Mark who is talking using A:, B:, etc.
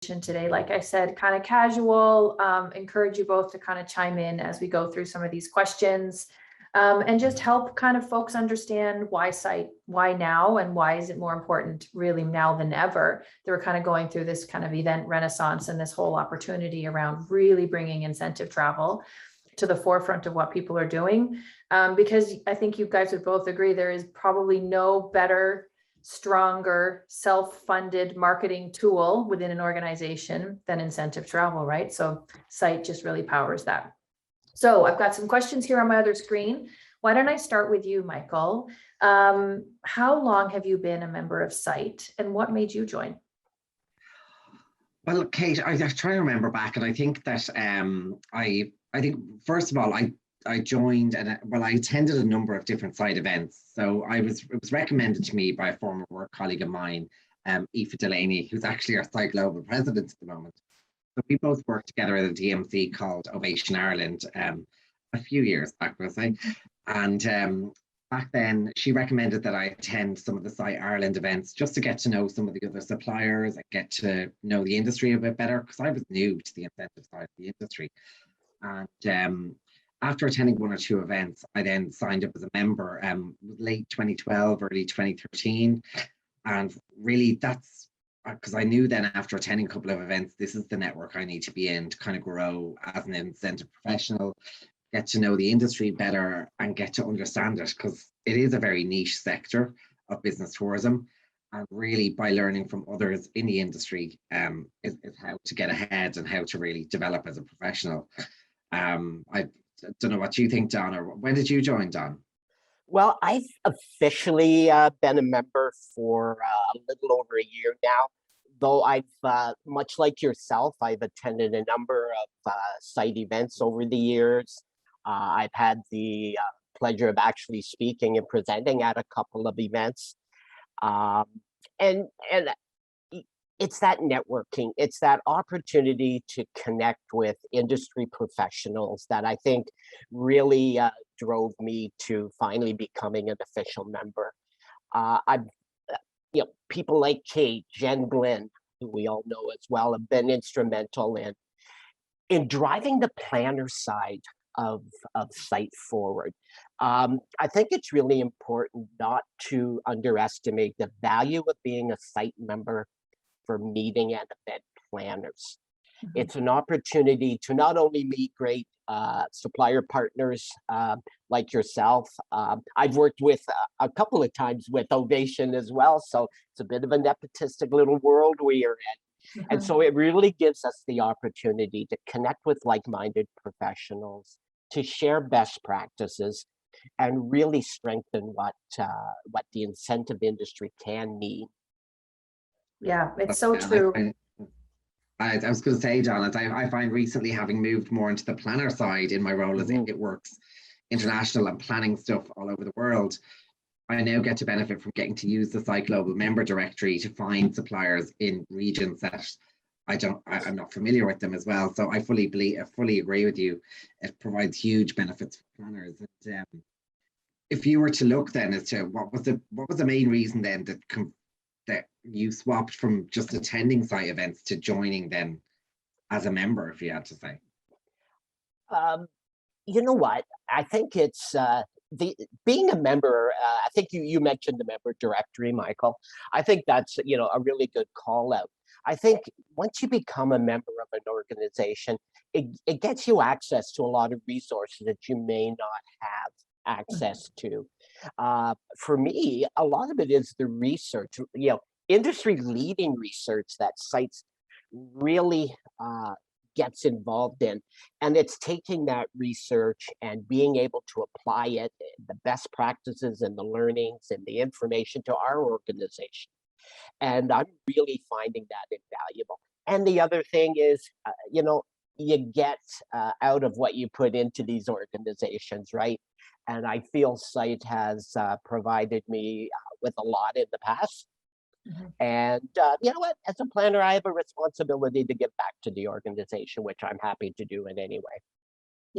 A: today. Like I said, kind of casual, encourage you both to kind of chime in as we go through some of these questions, and just help kind of folks understand why site, why now, and why is it more important really now than ever. They were kind of going through this kind of event renaissance and this whole opportunity around really bringing incentive travel to the forefront of what people are doing. Because I think you guys would both agree there is probably no better, stronger, self-funded marketing tool within an organization than incentive travel, right? So site just really powers that. So I've got some questions here on my other screen. Why don't I start with you, Michael? How long have you been a member of site and what made you join?
B: Well, Kate, I try to remember back, and I think that I think first of all, I joined and I attended a number of different site events. So it was recommended to me by a former work colleague of mine, Aoife Delaney, who's actually our site global president at the moment. So we both worked together at a DMC called Ovation Ireland a few years back, we'll say. And back then, she recommended that I attend some of the Site Ireland events just to get to know some of the other suppliers and get to know the industry a bit better, because I was new to the incentive side of the industry. And after attending one or two events, I then signed up as a member, late 2012, early 2013. And really that's because I knew then after attending a couple of events, this is the network I need to be in to kind of grow as an incentive professional, get to know the industry better and get to understand it, because it is a very niche sector of business tourism. And really by learning from others in the industry is how to get ahead and how to really develop as a professional. I don't know what you think, Don, or when did you join, Don?
C: Well, I've officially been a member for a little over a year now, though I've, much like yourself, I've attended a number of site events over the years. I've had the pleasure of actually speaking and presenting at a couple of events. And it's that networking, it's that opportunity to connect with industry professionals that I think really drove me to finally becoming an official member. I've, people like Kate, Jen Glynn, who we all know as well, have been instrumental in driving the planner side of site forward. I think it's really important not to underestimate the value of being a site member for meeting and event planners. Mm-hmm. It's an opportunity to not only meet great supplier partners like yourself. I've worked with a couple of times with Ovation as well, so it's a bit of a nepotistic little world we are in. Mm-hmm. And so it really gives us the opportunity to connect with like-minded professionals, to share best practices, and really strengthen what the incentive industry can mean.
A: Yeah, it's so true.
B: I was going to say, John, I find recently, having moved more into the planner side in my role as It Works International and planning stuff all over the world, I now get to benefit from getting to use the Site Global member directory to find suppliers in regions that I'm not familiar with them as well. So I fully agree with you. It provides huge benefits for planners. And, if you were to look then as to what was the main reason then that you swapped from just attending site events to joining then as a member, if you had to say?
C: You know what? I think it's being a member. I think you mentioned the member directory, Michael. I think that's a really good call out. I think once you become a member of an organization, it gets you access to a lot of resources that you may not have access to. For me, a lot of it is the research, industry leading research that sites really gets involved in. And it's taking that research and being able to apply it, the best practices and the learnings and the information to our organization. And I'm really finding that invaluable. And the other thing is, you get out of what you put into these organizations, right? And I feel site has provided me with a lot in the past. Mm-hmm. And you know what? As a planner, I have a responsibility to give back to the organization, which I'm happy to do in any way.